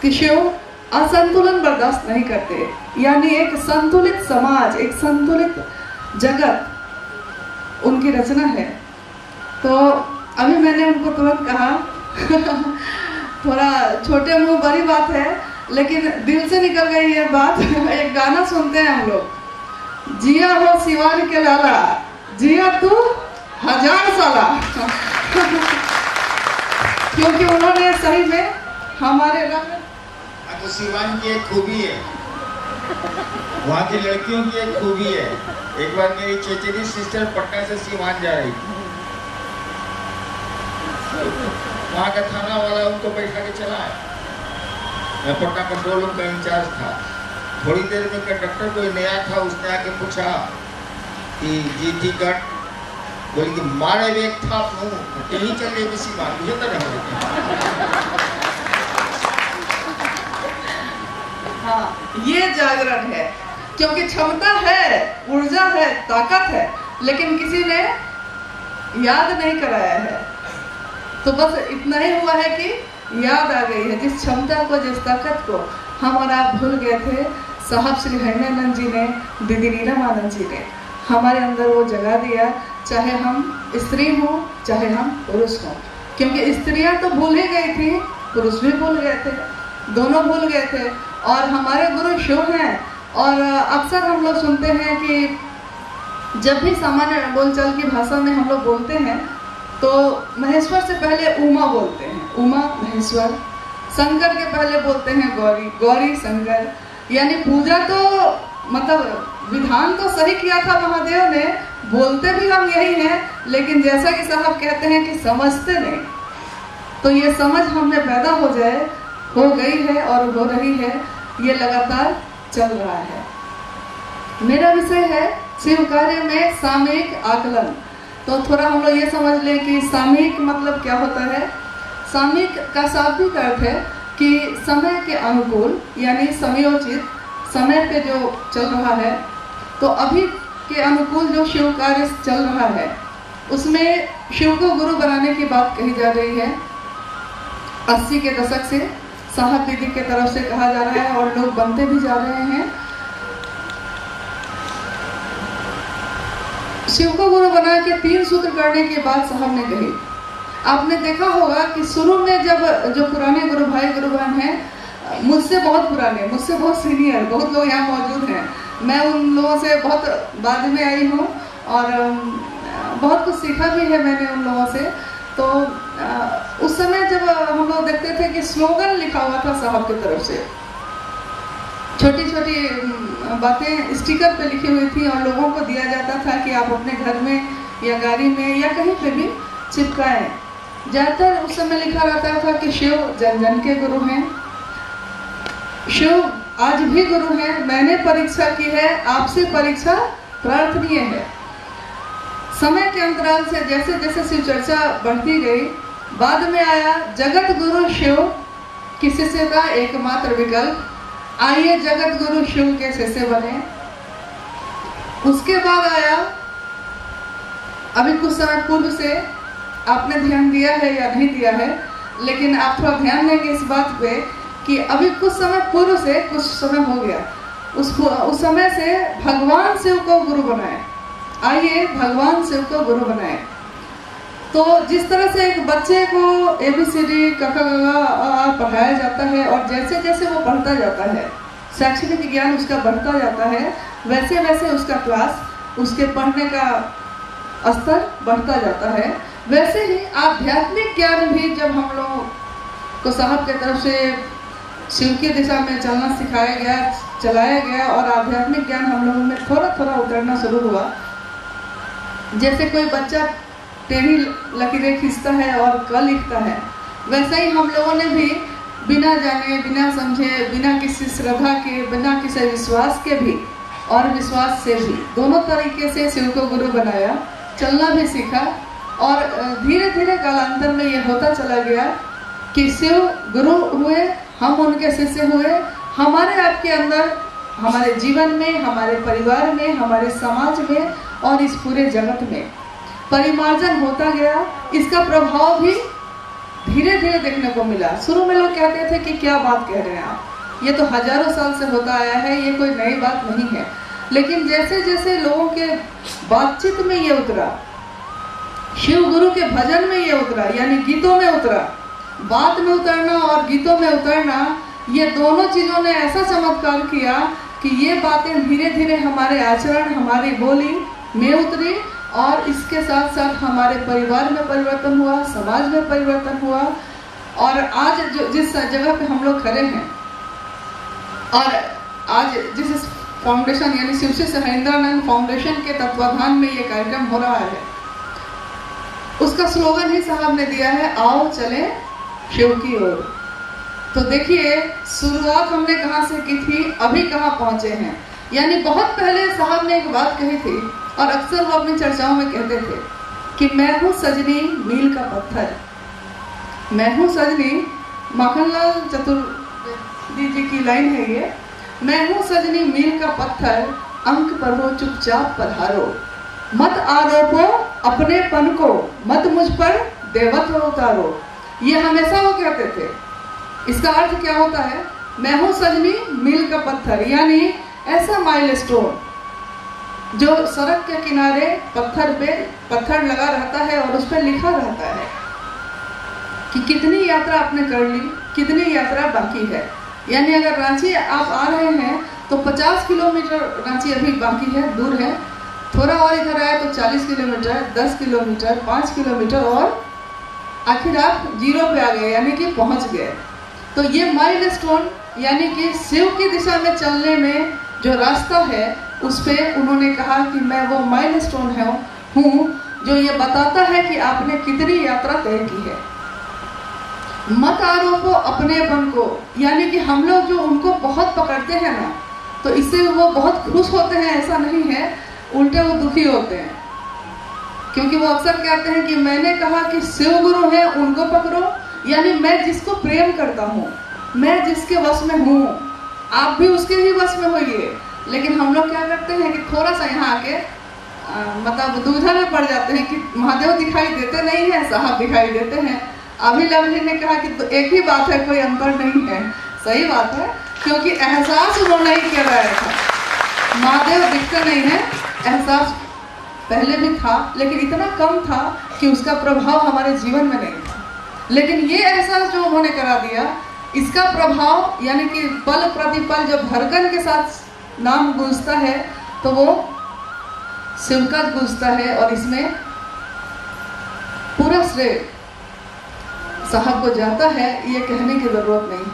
कि शिव असंतुलन बर्दाश्त नहीं करते, यानी एक संतुलित समाज, एक संतुलित जगत उनकी रचना है। तो अभी मैंने उनको तुरंत कहा थोड़ा छोटे मुंह बड़ी बात है, लेकिन दिल से निकल गई ये बात। एक गाना सुनते हैं हम लोग, जिया हो सिवान के लाला, जिया तू 1000 साला। क्योंकि उन्होंने सही में हमारे तो सिवान की एक खूबी है, वहाँ की लड़कियों की एक खूबी है। एक बार मेरी चचेरी सिस्टर पटना से सिवान जा रही थी, वहाँ का थाना वाला उनको बैठा के चला है। मैं पटना कंट्रोल रूम का इंचार्ज था। थोड़ी देर में कंडक्टर कोई नया था, उसने आके पूछा कि जी टिकट, बोली कि मारे वेग था यही चले किसी बात मुझे तो नहीं। हाँ, ये जागरण है, क्योंकि क्षमता है, ऊर्जा है, ताकत है, लेकिन किसी ने याद नहीं कराया है। तो बस इतना ही हुआ है कि याद आ गई है। जिस क्षमता को, जिस ताकत को हम और आप भूल गए थे, साहब श्री हरिनानंद जी ने, दीदी नीलम जी ने हमारे अंदर वो जगा दिया। चाहे हम स्त्री हों, चाहे हम पुरुष हों, क्योंकि स्त्रियां तो भूल ही गई थी, पुरुष भी भूल गए थे, दोनों भूल गए थे। और हमारे गुरु शिव हैं। और अक्सर हम लोग सुनते हैं कि जब भी सामान्य बोलचाल की भाषा में हम लोग बोलते हैं तो महेश्वर से पहले उमा बोलते हैं, उमा महेश्वर। शंकर के पहले बोलते हैं गौरी, गौरी शंकर। यानी पूजा तो मतलब विधान तो सही किया था महादेव ने, बोलते भी हम यही हैं, लेकिन जैसा कि साहब कहते हैं कि समझते नहीं। तो ये समझ हमें पैदा हो जाए, हो गई है और हो रही है, ये लगातार चल रहा है। मेरा विषय है शिव कार्य में सामयिक आकलन। तो थोड़ा हम लोग ये समझ लें कि सामयिक मतलब क्या होता है। सामयिक का शाब्दिक अर्थ है कि समय के अनुकूल, यानी समयोचित, समय पे जो चल रहा है। तो अभी के अनुकूल जो शिव कार्य चल रहा है, उसमें शिव को गुरु बनाने की बात कही जा रही है। 80 के दशक से साहब दीदी के तरफ से कहा जा रहा है और लोग बनते भी जा रहे हैं। शिव को गुरु बना के 3 सूत्र करने की बात साहब ने कही। आपने देखा होगा कि शुरू में जब जो पुराने गुरु भाई गुरु बहन हैं, मुझसे बहुत पुराने, मुझसे बहुत सीनियर, बहुत लोग यहाँ मौजूद हैं, मैं उन लोगों से बहुत बाद में आई हूँ और बहुत कुछ सीखा भी है मैंने उन लोगों से। तो उस समय जब हम लोग देखते थे कि स्लोगन लिखा हुआ था साहब की तरफ से, छोटी छोटी बातें स्टिकर पे लिखी हुई थी और लोगों को दिया जाता था कि आप अपने घर में या गाड़ी में या कहीं पे भी चिपकाएं। ज़्यादातर उस समय लिखा रहता था कि शिव जन जन के गुरु हैं, शिव आज भी गुरु हैं, मैंने परीक्षा की है, आपसे परीक्षा प्रार्थनीय है। समय के अंतराल से जैसे जैसे शिव चर्चा बढ़ती गई, बाद में आया जगत गुरु शिव की शिष्य का एकमात्र विकल्प, आइए जगत गुरु शिव के शिष्य बने। उसके बाद आया, अभी कुछ समय पूर्व से आपने ध्यान दिया है या नहीं दिया है, लेकिन आप थोड़ा ध्यान देंगे इस बात पे कि अभी कुछ समय पूर्व से कुछ समय हो गया, उस समय से भगवान शिव को गुरु बनाए। आइए भगवान शिव को गुरु बनाए। तो जिस तरह से एक बच्चे को ABCD क ख ग पढ़ाया जाता है और जैसे जैसे वो पढ़ता जाता है, शैक्षणिक ज्ञान उसका बढ़ता जाता है, वैसे वैसे उसका क्लास, उसके पढ़ने का स्तर बढ़ता जाता है। वैसे ही आध्यात्मिक ज्ञान भी जब हम लोग को साहब की तरफ से शिव की दिशा में चलना सिखाया गया, चलाया गया और आध्यात्मिक ज्ञान हम लोगों में थोड़ा थोड़ा उतरना शुरू हुआ। जैसे कोई बच्चा टेढ़ी लकीरें खींचता है और क लिखता है, वैसे ही हम लोगों ने भी बिना जाने, बिना समझे, बिना किसी श्रद्धा के, बिना किसी विश्वास के भी और विश्वास से भी, दोनों तरीके से शिव को गुरु बनाया, चलना भी सीखा। और धीरे धीरे कालांतर में ये होता चला गया कि शिव गुरु हुए, हम उनके शिष्य हुए। हमारे आपके अंदर, हमारे जीवन में, हमारे परिवार में, हमारे समाज में और इस पूरे जगत में परिमार्जन होता गया। इसका प्रभाव भी धीरे धीरे देखने को मिला। शुरू में लोग कहते थे कि क्या बात कह रहे हैं आप, ये तो हजारों साल से होता आया है, ये कोई नई बात नहीं है। लेकिन जैसे जैसे लोगों के बातचीत में ये उतरा, शिव गुरु के भजन में ये उतरा, यानी गीतों में उतरा, बात में उतरना और गीतों में उतरना, ये दोनों चीजों ने ऐसा चमत्कार किया कि ये बातें धीरे धीरे हमारे आचरण, हमारी बोली में उतरी और इसके साथ साथ हमारे परिवार में परिवर्तन हुआ, समाज में परिवर्तन हुआ। और आज जो जिस जगह पे हम लोग खड़े हैं और आज जिस फाउंडेशन यानी शिव श्री सहेंद्रानंद फाउंडेशन के तत्वाधान में ये कार्यक्रम हो रहा है, उसका स्लोगन ही साहब ने दिया है, आओ चले शिव की ओर। तो देखिए शुरुआत हमने कहाँ से की थी, अभी कहाँ पहुंचे हैं। यानी बहुत पहले साहब ने एक बात कही थी और अक्सर वो अपनी चर्चाओं में कहते थे कि मैं हूँ सजनी मील का पत्थर, मैं हूँ सजनी, माखनलाल चतुर्वेदी जी की लाइन है ये, मैं हूँ सजनी मील का पत्थर, अंक पर हो चुपचाप पधारो, मत आरोपो अपनेपन को, मत मुझ पर देवत्व उतारो। ये हमेशा वो कहते थे। इसका अर्थ क्या होता है, मैं हूँ सजनी मील का पत्थर, यानी ऐसा माइलस्टोन जो सड़क के किनारे पत्थर पे पत्थर लगा रहता है और उस पर लिखा रहता है कि कितनी यात्रा आपने कर ली, कितनी यात्रा बाकी है। यानी अगर रांची आप आ रहे हैं तो 50 किलोमीटर रांची अभी बाकी है, दूर है, थोड़ा और इधर आए तो 40 किलोमीटर, 10 किलोमीटर, 5 किलोमीटर और आखिर आप जीरो पे आ गए, यानी कि पहुंच गए। तो ये माइलस्टोन यानी कि शिव की दिशा में चलने में जो रास्ता है, उस पे उन्होंने कहा कि मैं वो माइलस्टोन हूँ जो ये बताता है कि आपने कितनी यात्रा तय की है। मत आरोपो अपनेपन को, यानी कि हम लोग जो उनको बहुत पकड़ते हैं ना, तो इससे वो बहुत खुश होते हैं ऐसा नहीं है, उल्टे वो दुखी होते हैं। क्योंकि वो अक्सर कहते हैं कि मैंने कहा कि शिव गुरु है उनको पकड़ो, यानी मैं जिसको प्रेम करता हूँ, मैं जिसके वश में हूँ, आप भी उसके ही वश में होइए। लेकिन हम लोग क्या करते हैं कि थोड़ा सा यहाँ आके मतलब दुविधा में पड़ जाते हैं कि महादेव दिखाई देते नहीं है, साहब दिखाई देते हैं। अभी लवली ने कहा कि तो एक ही बात है, कोई अंतर नहीं है। सही बात है, क्योंकि एहसास उन्होंने ही किया रहा था, महादेव दिखते नहीं है। एहसास पहले भी था लेकिन इतना कम था कि उसका प्रभाव हमारे जीवन में नहीं था। लेकिन ये एहसास जो उन्होंने करा दिया, इसका प्रभाव यानी कि पल प्रतिपल जब धड़कन के साथ नाम गूंजता है तो वो शिव का गूंजता है। और इसमें पूरा श्रेय साहब को जाता है, ये कहने की जरूरत नहीं।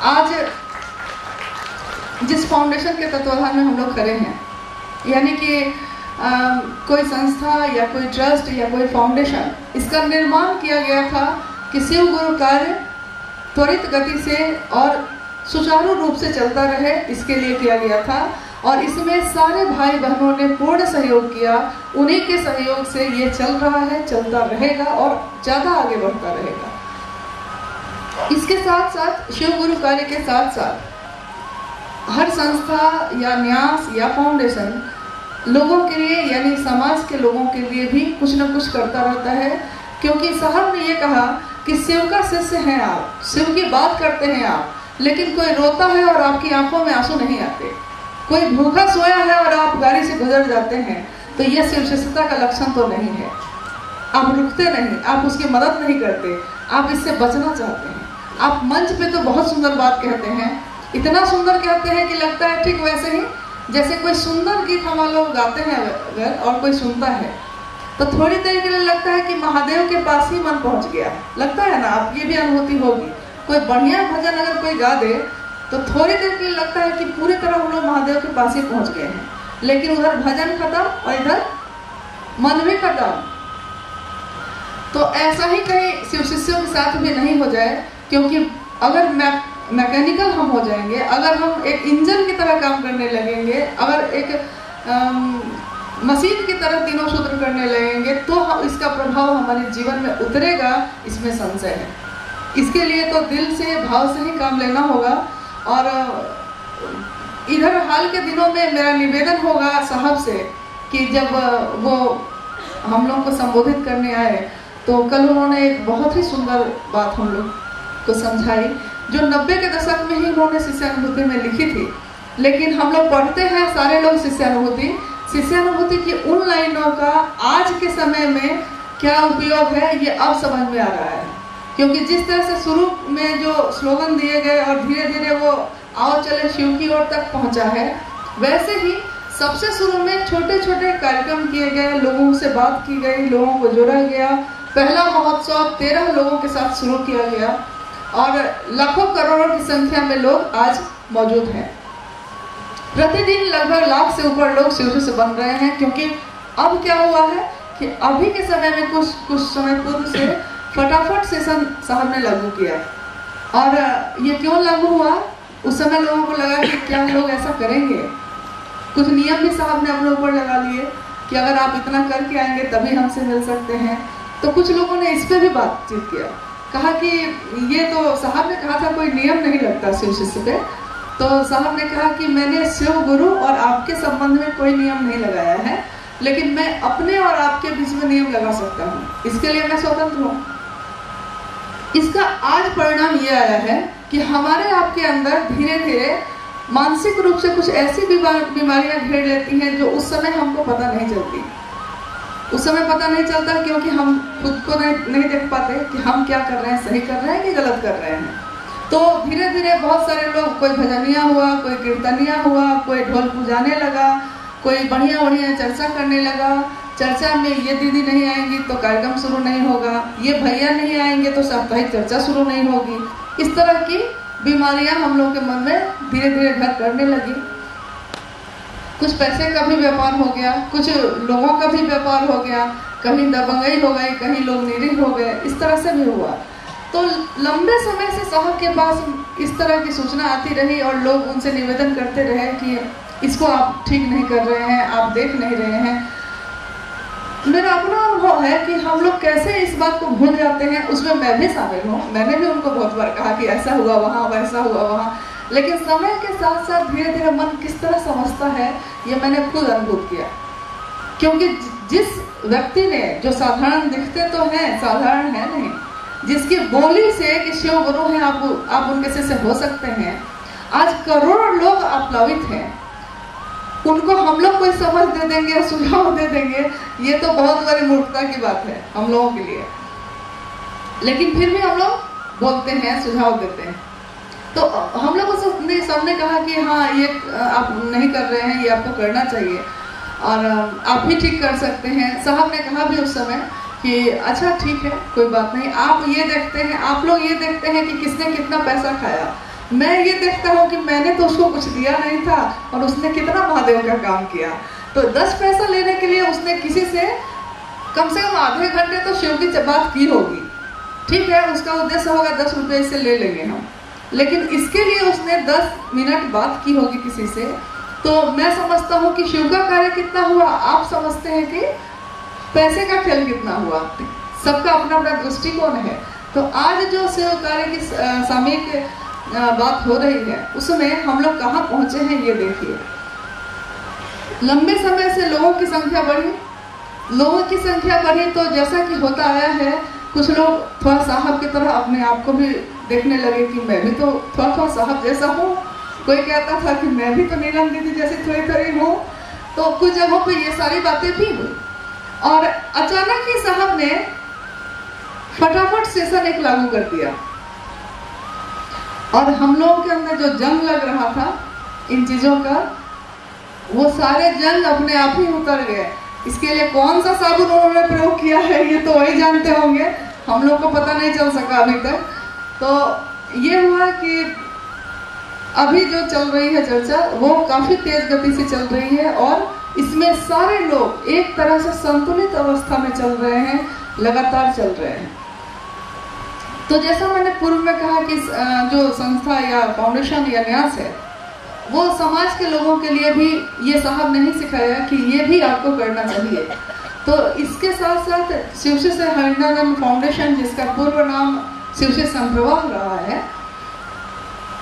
आज जिस फाउंडेशन के तत्वाधान में हम लोग खड़े हैं, यानी कि कोई संस्था या कोई ट्रस्ट या कोई फाउंडेशन, इसका निर्माण किया गया था कि शिव गुरु कार्य त्वरित गति से और सुचारू रूप से चलता रहे, इसके लिए किया गया था। और इसमें सारे भाई बहनों ने पूर्ण सहयोग किया, उन्हीं के सहयोग से ये चल रहा है, चलता रहेगा और ज़्यादा आगे बढ़ता रहेगा। इसके साथ साथ शिव गुरु कार्य के साथ साथ हर संस्था या न्यास या फाउंडेशन लोगों के लिए यानी समाज के लोगों के लिए भी कुछ न कुछ करता रहता है। क्योंकि साहब ने ये कहा कि शिव का शिष्य हैं आप, शिव की बात करते हैं आप, लेकिन कोई रोता है और आपकी आंखों में आंसू नहीं आते, कोई भूखा सोया है और आप गाड़ी से गुजर जाते हैं, तो यह शिव शिष्यता का लक्षण तो नहीं है। आप रुकते नहीं, आप उसकी मदद नहीं करते, आप इससे बचना चाहते हैं। आप मंच पे तो बहुत सुंदर बात कहते हैं, इतना सुंदर कहते हैं कि लगता है ठीक वैसे ही जैसे कोई सुंदर गीत हम लोग गाते हैं अगर और कोई सुनता है तो थोड़ी देर के लिए लगता है कि महादेव के पास ही मन पहुंच गया। लगता है ना, आप ये भी अनुभूति होगी। कोई बढ़िया भजन अगर कोई गा दे तो थोड़ी देर के लिए लगता है कि पूरी तरह हम लोग महादेव के पास ही पहुंच गए हैं, लेकिन उधर भजन खत्म और इधर मन भी खत्म। तो ऐसा ही कहीं शिव शिष्यों के साथ भी नहीं हो जाए, क्योंकि अगर मैकेनिकल हम हो जाएंगे, अगर हम एक इंजन की तरह काम करने लगेंगे, अगर एक मशीन की तरह तीनों सूत्र करने लगेंगे, तो इसका प्रभाव हमारे जीवन में उतरेगा, इसमें संशय है। इसके लिए तो दिल से भाव से ही काम लेना होगा। और इधर हाल के दिनों में मेरा निवेदन होगा साहब से कि जब वो हम लोग को संबोधित करने आए तो कल उन्होंने एक बहुत ही सुंदर बात हम लोग को समझाई, जो 90 के दशक में ही उन्होंने शिष्यानुभूति में लिखी थी, लेकिन हम लोग पढ़ते हैं सारे लोग शिष्यानुभूति की उन लाइनों का आज के समय में क्या उपयोग है ये अब समझ में आ रहा है। क्योंकि जिस तरह से शुरू में जो स्लोगन दिए गए और धीरे धीरे वो आओ चले शिव की ओर तक पहुंचा है, वैसे ही सबसे शुरू में छोटे छोटे कार्यक्रम किए गए, लोगों से बात की गई, लोगों को जोड़ा गया। पहला महोत्सव 13 लोगों के साथ शुरू किया गया और लाखों करोड़ों की संख्या में लोग आज मौजूद हैं। प्रतिदिन लगभग लाख से ऊपर लोग शिव से बन रहे हैं, क्योंकि अब क्या हुआ है कि अभी के समय में कुछ समय पूर्व से फटाफट सेशन साहब ने लागू किया। और ये क्यों लागू हुआ, उस समय लोगों को लगा कि क्या लोग ऐसा करेंगे, कुछ नियम भी साहब ने अपने ऊपर लगा लिए कि अगर आप इतना करके आएंगे तभी हमसे मिल सकते हैं। तो कुछ लोगों ने इस पे भी बातचीत किया, कहा कि ये तो साहब ने कहा था कोई नियम नहीं लगता शिव शिष्य पे। तो साहब ने कहा कि मैंने शिव गुरु और आपके संबंध में कोई नियम नहीं लगाया है, लेकिन मैं अपने और आपके बीच में नियम लगा सकता हूँ, इसके लिए मैं स्वतंत्र हूँ। इसका आज परिणाम ये आया है कि हमारे आपके अंदर धीरे धीरे मानसिक रूप से कुछ ऐसी बीमारियां घेर लेती हैं जो उस समय हमको पता नहीं चलती। उस समय पता नहीं चलता क्योंकि हम खुद को नहीं देख पाते कि हम क्या कर रहे हैं, सही कर रहे हैं कि गलत कर रहे हैं। तो धीरे धीरे बहुत सारे लोग, कोई भजनिया हुआ, कोई कीर्तनिया हुआ, कोई ढोल बजाने लगा, कोई बढ़िया बढ़िया चर्चा करने लगा। चर्चा में ये दीदी नहीं आएंगी तो कार्यक्रम शुरू नहीं होगा, ये भैया नहीं आएंगे तो साप्ताहिक चर्चा शुरू नहीं होगी। इस तरह की बीमारियां हम लोग के मन में धीरे धीरे घर करने लगी। कुछ पैसे का भी व्यापार हो गया, कुछ लोगों का भी व्यापार हो गया, कहीं दबंगई हो गई, कहीं लोग निरीह हो गए, इस तरह से भी हुआ। तो लंबे समय से साहब के पास इस तरह की सूचना आती रही और लोग उनसे निवेदन करते रहे कि इसको आप ठीक नहीं कर रहे हैं, आप देख नहीं रहे हैं। मेरा अपना अनुभव है कि हम लोग कैसे इस बात को भूल जाते हैं, उसमें मैं भी शामिल हूँ। मैंने भी उनको बहुत बार कहा कि ऐसा हुआ वहाँ, वैसा हुआ वहाँ, लेकिन समय के साथ साथ धीरे धीरे मन किस तरह समझता है ये मैंने खुद अनुभव किया। क्योंकि जिस व्यक्ति ने, जो साधारण दिखते तो हैं, साधारण है नहीं, जिसकी बोली से कि शिव गुरु हैं, आप उनके से हो सकते हैं, आज करोड़ों लोग अपलावित हैं, उनको हम लोग कोई समझ दे देंगे, सुझाव दे देंगे, ये तो बहुत बड़ी मूर्खता की बात है हम लोगों के लिए। लेकिन फिर भी हम लोग बोलते हैं, सुझाव देते हैं। तो हम लोग सबने कहा कि हाँ ये आप नहीं कर रहे हैं, ये आपको करना चाहिए और आप भी ठीक कर सकते हैं। साहब ने कहा भी उस समय कि अच्छा ठीक है, कोई बात नहीं, आप ये देखते हैं, आप लोग ये देखते हैं कि किसने कितना पैसा खाया, मैं ये देखता हूँ कि मैंने तो उसको कुछ दिया नहीं था और उसने कितना महादेव का काम किया। तो 10 पैसा लेने के लिए उसने किसी से कम आधे घंटे तो शिव की बात की होगी। ठीक है, उसका उद्देश्य होगा 10 रुपये इससे ले लेंगे हम, लेकिन इसके लिए उसने 10 मिनट बात की होगी किसी से। तो मैं समझता हूँ कि शिव का कार्य कितना हुआ, आप समझते हैं कि पैसे का खेल कितना हुआ। सबका अपना अपना दृष्टिकोण है। तो आज जो शिव कार्य की सामयिक बात हो रही है, उसमें हम लोग कहाँ पहुंचे हैं ये देखिए। लंबे समय से लोगों की संख्या बढ़ी तो जैसा कि होता आया है, कुछ लोग थोड़ा साहब की तरह अपने आप को भी देखने लगे कि मैं भी तो थोड़ा साहब जैसा हूँ। कोई कहता था कि मैं भी तो नीलम दीदी जैसी थोड़ी हूँ। तो कुछ जगहों पे ये सारी बातें भी हुई और अचानक ही साहब ने फटाफट सेशन एक लागू कर दिया और हम लोगों के अंदर जो जंग लग रहा था इन चीजों का, वो सारे जंग अपने आप ही उतर गए। इसके लिए कौन सा साबुन उन्होंने प्रयोग किया है ये तो वही जानते होंगे, हम लोग को पता नहीं चल सका अभी तक। तो ये हुआ कि अभी जो चल रही है चर्चा वो काफी तेज गति से चल रही है और इसमें सारे लोग एक तरह से संतुलित अवस्था में चल रहे हैं, लगातार चल रहे हैं। तो जैसा मैंने पूर्व में कहा कि जो संस्था या फाउंडेशन या न्यास है, वो समाज के लोगों के लिए भी ये साहब नहीं सिखाया कि ये भी आपको करना चाहिए। तो इसके साथ साथ शिवशि से हरिनानंद फाउंडेशन, जिसका पूर्व नाम शिवशि संप्रवाह रहा है,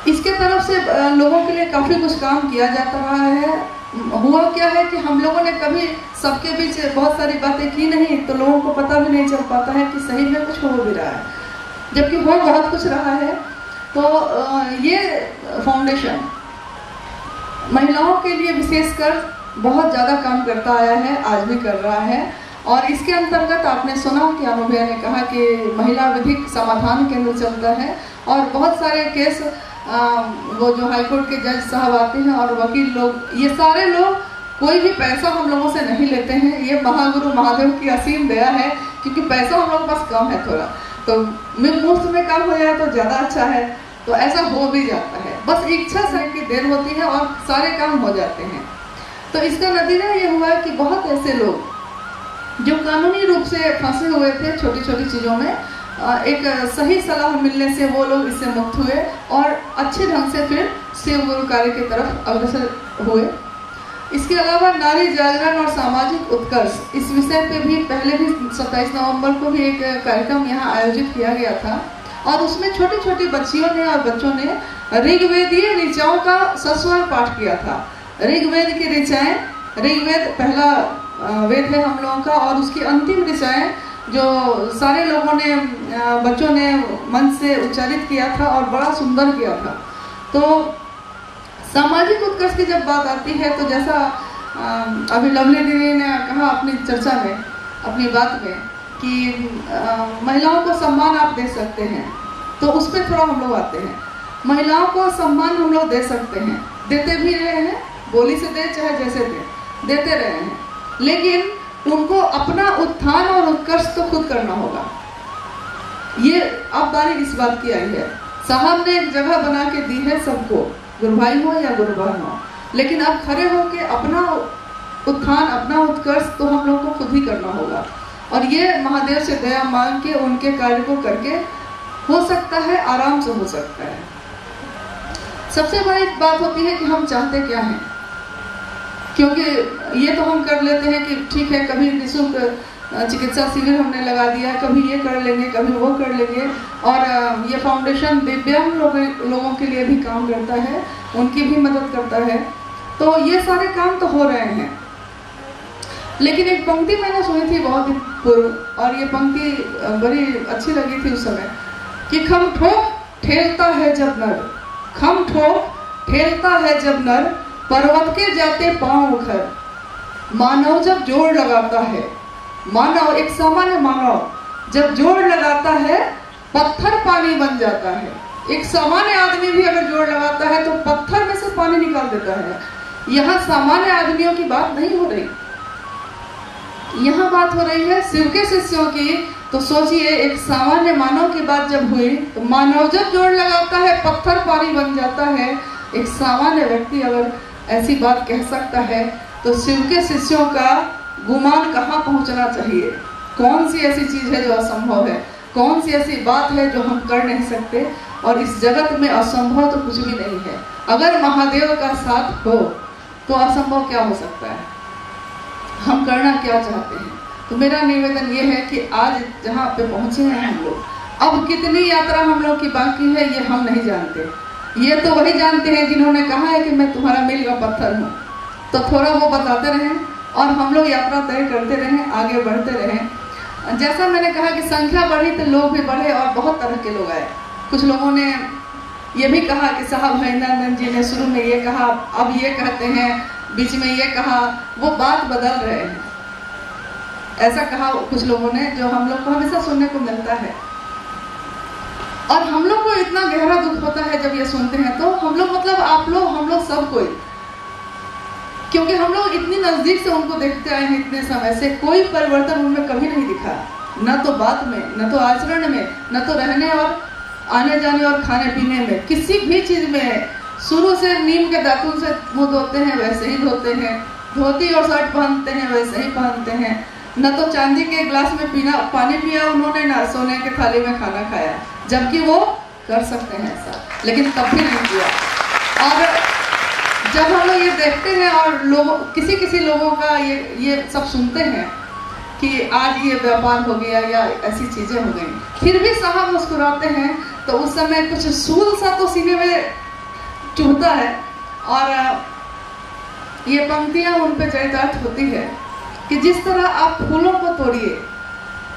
इसके तरफ से लोगों के लिए काफ़ी कुछ काम किया जाता रहा है। हुआ क्या है कि हम लोगों ने कभी सबके बीच बहुत सारी बातें की नहीं, तो लोगों को पता भी नहीं चल पाता है कि सही में कुछ हो भी रहा है, जबकि हो बहुत कुछ रहा है। तो ये फाउंडेशन महिलाओं के लिए विशेषकर बहुत ज़्यादा काम करता आया है, आज भी कर रहा है। और इसके अंतर्गत आपने सुना कि अनु भैया ने कहा कि महिला विधिक समाधान केंद्र चलता है, और बहुत सारे केस वो जो हाईकोर्ट के जज साहब आते हैं और वकील लोग, ये सारे लोग कोई भी पैसा हम लोगों से नहीं लेते हैं। ये महागुरु महादेव की असीम दया है, क्योंकि पैसा हम लोगों के पास कम है थोड़ा, तो मुफ्त में काम हो जाए तो ज़्यादा अच्छा है। तो ऐसा हो भी जाता है, बस इच्छा से की देर होती है और सारे काम हो जाते हैं। तो इसका नतीजा ये हुआ कि बहुत ऐसे लोग जो कानूनी रूप से फंसे हुए थे छोटी छोटी चीज़ों में, एक सही सलाह मिलने से वो लोग इससे मुक्त हुए और अच्छे ढंग से फिर शिव गुरु कार्य की तरफ अग्रसर हुए। इसके अलावा नारी जागरण और सामाजिक उत्कर्ष, इस विषय पे भी पहले भी 27 नवंबर को भी एक कार्यक्रम यहाँ आयोजित किया गया था, और उसमें छोटी छोटी बच्चियों ने और बच्चों ने ऋग्वेदीय ऋचाओं का सस्वर पाठ किया था। ऋग्वेद की ऋचाएं, ऋग्वेद पहला वेद है हम लोगों का, और उसकी अंतिम ऋचाएं जो सारे लोगों ने, बच्चों ने मन से उच्चारित किया था और बड़ा सुंदर किया था। तो सामाजिक उत्कर्ष की जब बात आती है, तो जैसा अभी लवली दीदी ने कहा अपनी चर्चा में, अपनी बात में, कि महिलाओं को सम्मान आप दे सकते हैं, तो उस पर थोड़ा हम लोग आते हैं। महिलाओं को सम्मान हम लोग दे सकते हैं, देते भी रहे हैं, बोली से दे चाहे जैसे देते रहे हैं, लेकिन उनको अपना उत्थान और उत्कर्ष तो खुद करना होगा। ये अब बारी इस बात की आई है, साहब ने एक जगह बना के दी है सबको, गुरु भाई हो या गुरु बहन हो, लेकिन अब खड़े होके अपना उत्थान, अपना उत्कर्ष तो हम लोग को खुद ही करना होगा। और ये महादेव से दया मांग के उनके कार्य को करके हो सकता है, आराम से हो सकता है। सबसे बड़ी बात होती है कि हम चाहते क्या हैं, क्योंकि ये तो हम कर लेते हैं कि ठीक है, कभी निःशुल्क चिकित्सा शिविर हमने लगा दिया, कभी ये कर लेंगे, कभी वो कर लेंगे, और ये फाउंडेशन दिव्यांग लोगों के लिए भी काम करता है, उनकी भी मदद करता है। तो ये सारे काम तो हो रहे हैं, लेकिन एक पंक्ति मैंने सुनी थी बहुत दिन पूर्व, और ये पंक्ति बड़ी अच्छी लगी थी उस समय, कि खम ठोक ठेलता है जब नर, खम ठोक ठेलता है जब नर, पर्वत के जाते पांव उखर, मानव जब जोड़ लगाता है, मानव एक सामान्य मानव जब जोड़ लगाता है, पत्थर पानी बन जाता है। एक सामान्य आदमी भी अगर जोड़ लगाता है तो पत्थर में से पानी निकाल देता है। यहाँ सामान्य आदमियों की बात नहीं हो रही, यहाँ बात हो रही है शिव के शिष्यों की। तो सोचिए, एक सामान्य मानव की बात जब हुई, तो मानव जब जोड़ लगाता है पत्थर पानी बन जाता है। एक सामान्य व्यक्ति अगर ऐसी बात कह सकता है, तो शिव के शिष्यों का गुमान कहाँ पहुँचना चाहिए। कौन सी ऐसी चीज़ है जो असंभव है, कौन सी ऐसी बात है जो हम कर नहीं सकते, और इस जगत में असंभव तो कुछ भी नहीं है। अगर महादेव का साथ हो तो असंभव क्या हो सकता है। हम करना क्या चाहते हैं। तो मेरा निवेदन ये है कि आज जहाँ पे पहुँचे हैं हम लोग, अब कितनी यात्रा हम लोग की बाकी है ये हम नहीं जानते। ये तो वही जानते हैं जिन्होंने कहा है कि मैं तुम्हारा मील का पत्थर हूँ। तो थोड़ा वो बताते रहें और हम लोग यात्रा तय करते रहें, आगे बढ़ते रहें। जैसा मैंने कहा कि संख्या बढ़ी तो लोग भी बढ़े, और बहुत तरह के लोग आए। कुछ लोगों ने ये भी कहा कि साहब हरिनंदन जी ने शुरू में ये कहा, अब ये कहते हैं, बीच में ये कहा, वो बात बदल रहे हैं। ऐसा कहा कुछ लोगों ने, जो हम लोग को हमेशा सुनने को मिलता है, और हम लोग को इतना गहरा दुख होता है जब ये सुनते हैं। तो हम लोग, मतलब आप लोग, हम लोग सब कोई, क्योंकि हम लोग इतनी नजदीक से उनको देखते आए हैं इतने समय से, कोई परिवर्तन उनमें कभी नहीं दिखा, न तो बात में, न तो आचरण में, न तो रहने और आने जाने और खाने पीने में, किसी भी चीज में। शुरू से नीम के दातुन से मुंह धोते हैं वैसे ही धोते हैं, धोती और शर्ट पहनते हैं वैसे ही पहनते हैं। न तो चांदी के गिलास में पानी पिया उन्होंने, ना सोने के थाली में खाना खाया, जबकि वो कर सकते हैं ऐसा, लेकिन तब भी नहीं किया। और जब हम लोग ये देखते हैं और लोग, किसी लोगों का ये सब सुनते हैं कि आज ये व्यापार हो गया या ऐसी चीजें हो गई, फिर भी साहब मुस्कुराते हैं, तो उस समय कुछ सूल सा तो सीने में चुभता है। और ये पंक्तियां उन पे चरितार्थ होती है कि जिस तरह आप फूलों को तोड़िए,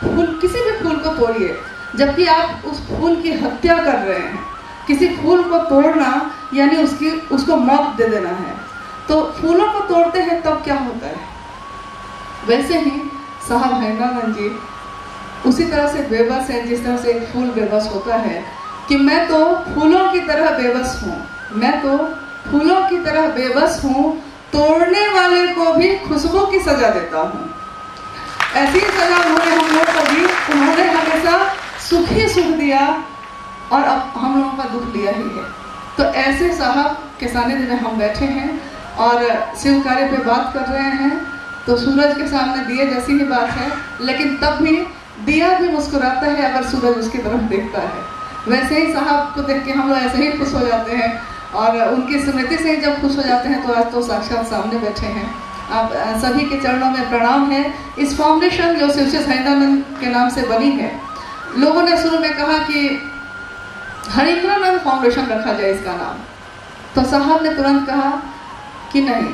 फूल किसी भी फूल को तोड़िए, जबकि आप उस फूल की हत्या कर रहे हैं। किसी फूल को तोड़ना यानी उसको मौत दे देना है। तो फूलों को तोड़ते हैं तब क्या होता है? वैसे ही साहब हैदरानंद जी उसी तरह से बेबस है जिस तरह से एक फूल बेबस होता है कि मैं तो फूलों की तरह बेबस हूँ, मैं तो फूलों की तरह बेबस हूँ, तोड़ने वाले को भी खुशबू की सजा देता हूँ। ऐसी सजा उन्होंने हम लोग को दी। उन्होंने हमेशा सुख ही सुख दिया और अब हम लोगों का दुख लिया ही है। तो ऐसे साहब के सानिध्य में हम बैठे हैं और शिव कार्य पे बात कर रहे हैं। तो सूरज के सामने दिए जैसी ही बात है, लेकिन तब भी दिया भी मुस्कुराता है अगर सूरज उसकी तरफ देखता है। वैसे ही साहब को देख के हम लोग ऐसे ही खुश हो जाते हैं और उनकी स्मृति से ही जब खुश हो जाते हैं तो आज तो साक्षात सामने बैठे हैं। आप सभी के चरणों में प्रणाम है। इस फाउंडेशन जो शिव हैदरानंद के नाम से बनी है, लोगों ने शुरू में कहा कि हरिंद्रानंद फाउंडेशन रखा जाए इसका नाम, तो साहब ने तुरंत कहा कि नहीं,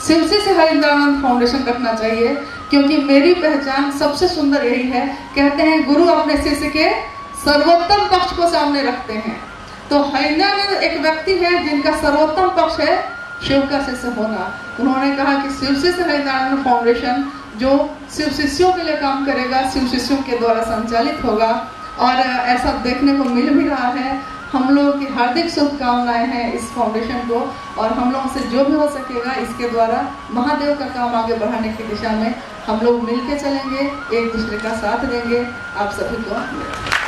शिवसी से हरिंद्रानंद फाउंडेशन रखना चाहिए, क्योंकि मेरी पहचान सबसे सुंदर यही है। कहते हैं गुरु अपने शिष्य के सर्वोत्तम पक्ष को सामने रखते हैं। तो हरिंद्रानंद एक व्यक्ति है जिनका सर्वोत्तम पक्ष है शिव का शिष्य होना। उन्होंने कहा कि शिवसी से हरिंद्रानंद फाउंडेशन जो शिव शिष्यों के लिए काम करेगा, शिव शिष्यों के द्वारा संचालित होगा और ऐसा देखने को मिल भी रहा है। हम लोगों की हार्दिक शुभकामनाएं हैं इस फाउंडेशन को और हम लोगों से जो भी हो सकेगा इसके द्वारा महादेव का काम आगे बढ़ाने की दिशा में हम लोग मिलके चलेंगे, एक दूसरे का साथ देंगे। आप सभी को